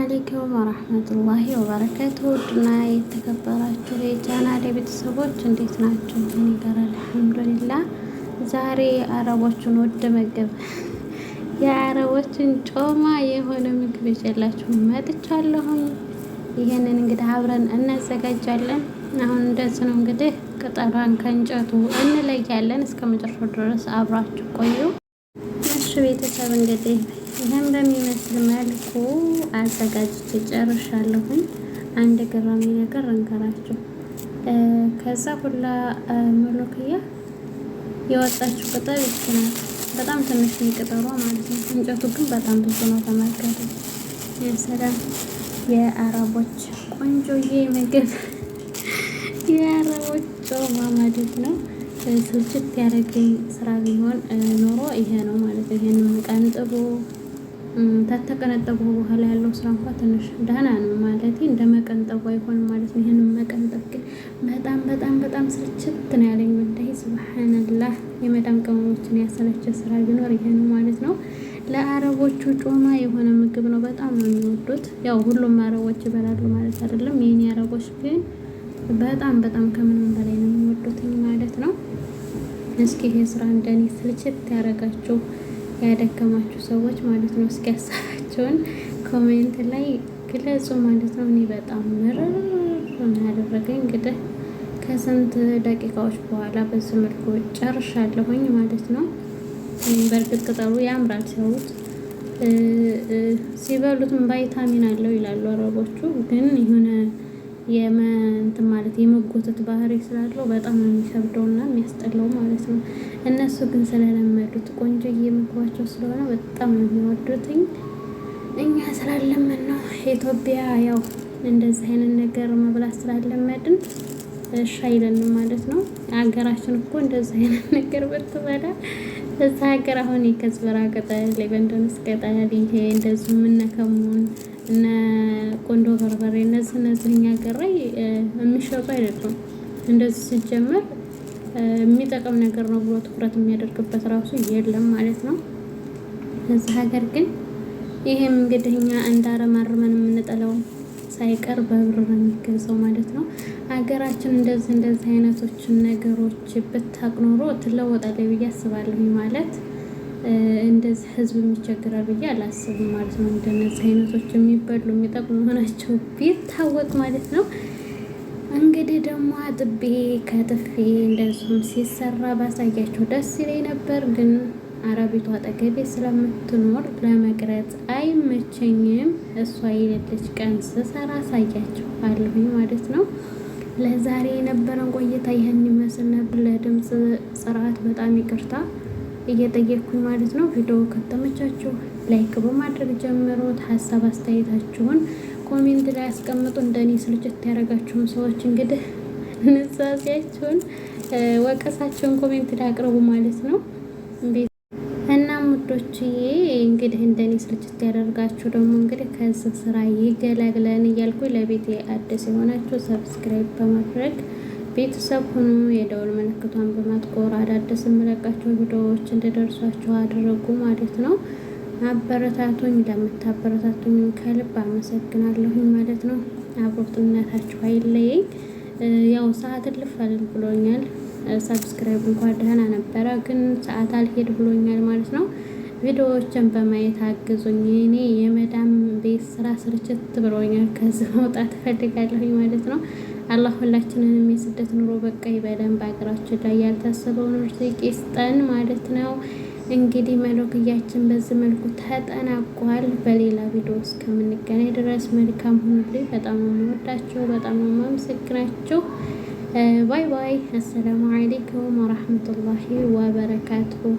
አለይኩም ወራህመቱላሂ ወበረካቱ። ውድና የተከበራችሁ የቻናሌ ቤተሰቦች እንዴት ናችሁ? እኔ ጋር አልሐምዱሊላህ። ዛሬ አረቦቹን ወደ ምግብ የአረቦችን ጮማ የሆነ ምግብ ይዤላችሁ መጥቻለሁ። ይሄንን እንግዲህ አብረን እናዘጋጃለን። አሁን እንደዚህ ነው እንግዲህ ቅጠሏን ከእንጨቱ እንለያለን። እስከ መጨረሻው ድረስ አብራችሁ ቆዩ። እሺ ቤተሰብ እንግዲህ ይህን በሚመስል መልኩ አዘጋጅቼ ጨርሻለሁኝ። አንድ ገራሚ ነገር እንገራችሁ። ከዛ ሁላ መሎክያ የወጣችው ቅጠል ይችላል። በጣም ትንሽ ቅጠሏ ማለት ነው። እንጨቱ ግን በጣም ብዙ ነው። ተመልከቱ። የሰላም የአረቦች ቆንጆዬ ምግብ የአረቦች ጮማ ማለት ነው። ስልችት ያደረገኝ ስራ ቢሆን ኖሮ ይሄ ነው ማለት ነው። ይሄንን ቀንጥቦ ተተቀነጠቡ በኋላ ያለው ስራ እንኳን ትንሽ ደህና ነው ማለት እንደ መቀንጠቡ አይሆንም ማለት ነው። ይሄንን መቀንጠብ ግን በጣም ስልችት ነው ያለኝ። ወላሂ ሱብሃንአላህ። የመዳም ቅመሞችን ያሰለቸ ስራ ቢኖር ይሄ ነው ማለት ነው። ለአረቦቹ ጮማ የሆነ ምግብ ነው። በጣም ነው የሚወዱት። ያው ሁሉም አረቦች ይበላሉ ማለት አይደለም። የኔ አረቦች ግን በጣም ከምንም በላይ ነው የሚወዱት ማለት ነው። እስኪ ይሄ ስራ እንደኔ ስልችት ያደረጋችሁ ያደከማችሁ ሰዎች ማለት ነው፣ እስኪ ሀሳባችሁን ኮሜንት ላይ ግለጹ ማለት ነው። እኔ በጣም ምርር ያደረገኝ እንግዲህ ከስንት ደቂቃዎች በኋላ በዚህ መልኩ ጨርሻለሁኝ ማለት ነው። በእርግጥ ቅጠሉ ያምራል ሲያዩት፣ ሲበሉትም ቫይታሚን አለው ይላሉ አረቦቹ። ግን የሆነ የመንት ማለት የመጎተት ባህሪ ስላለው በጣም ነው የሚከብደውና የሚያስጠላው ማለት ነው። እነሱ ግን ስለለመዱት ቆንጆዬ ምግባቸው ስለሆነ በጣም ነው የሚወዱትኝ። እኛ ስላለመን ነው ኢትዮጵያ ያው እንደዚህ አይነት ነገር መብላት ስላለመድን እሺ አይለንም ማለት ነው። ሀገራችን እኮ እንደዚህ አይነት ነገር ብትበላ እዛ ሀገር አሁን የከዝበራ ቅጠል፣ የበንደንስ ቅጠል፣ ይሄ እንደዚህ የምነከሙን እነ ቆንዶ በርበሬ እነዚህ እኛ ሀገር ላይ የሚሸጡ አይደሉም። እንደዚህ ሲጀመር የሚጠቅም ነገር ነው ብሎ ትኩረት የሚያደርግበት ራሱ የለም ማለት ነው። እዚህ ሀገር ግን ይሄም እንግዲህ እኛ እንዳረማርመን የምንጠላው ሳይቀር በብር ነው የሚገዛው ማለት ነው። ሀገራችን እንደዚህ አይነቶችን ነገሮች ብታቅ ኖሮ ትለወጣለች ብዬ አስባለሁ ማለት እንደዚህ ህዝብ የሚቸገራል ብዬ አላስብም ማለት ነው። እንደነዚህ አይነቶች የሚበሉ የሚጠቅሙ መሆናቸው ቢታወቅ ማለት ነው። እንግዲህ ደግሞ አጥቤ ከትፌ እንደዚሁም ሲሰራ ባሳያቸው ደስ ይለኝ ነበር፣ ግን አረቢቷ አጠገቤ ስለምትኖር ለመቅረጽ አይመቸኝም። እሷ የሌለች ቀን ስሰራ አሳያቸው አለሁኝ ማለት ነው። ለዛሬ የነበረን ቆይታ ይህን ይመስል ነበር። ለድምፅ ጽራት በጣም ይቅርታ እየጠየቅኩኝ ማለት ነው። ቪዲዮ ከተመቻችሁ ላይክ በማድረግ ጀምሩት። ሀሳብ አስተያየታችሁን ኮሜንት ላይ አስቀምጡ። እንደኔ ስልችት ያደረጋችሁን ሰዎች እንግዲህ ንዛዜያችሁን ወቀሳችሁን ኮሜንት ላይ አቅርቡ ማለት ነው። እና ሙዶችዬ እንግዲህ እንደኔ ስልችት ያደርጋችሁ ደግሞ እንግዲህ ከዚህ ስራ ይገላግለን እያልኩኝ ለቤቴ አዲስ የሆናችሁ ሰብስክራይብ በማድረግ ቤተሰብ ሁኑ። የደወል ምልክቷን በማጥቆር አዳዲስ የምለቃቸው ቪዲዮዎች እንዲደርሷችሁ አድርጉ ማለት ነው። አበረታቱኝ። ለምታበረታቱኝ ከልብ አመሰግናለሁኝ ማለት ነው። አብሮትነታችሁ አይለየኝ። ያው ሰዓት ልፈል ብሎኛል። ሰብስክራይብ እንኳን ደህና ነበረ፣ ግን ሰዓት አልሄድ ብሎኛል ማለት ነው። ቪዲዮዎችን በማየት አግዙኝ። እኔ የመዳም ቤት ስራ ስርችት ብሎኛል። ከዚህ መውጣት እፈልጋለሁኝ ማለት ነው። አላህ ሁላችንንም የስደት ኑሮ በቃ ይበለን። በሀገራችን ላይ ያልታሰበውን ርዝቅ ይስጠን ማለት ነው። እንግዲህ መሎክያችን በዚህ መልኩ ተጠናቋል። በሌላ ቪዲዮ እስከምንገናኝ ድረስ መልካም ሁኑልኝ። በጣም ነው የምወዳችሁ፣ በጣም ነው የማመሰግናችሁ። ባይ ባይ። አሰላሙ አለይኩም ወራህመቱላሂ ወበረካቱሁ።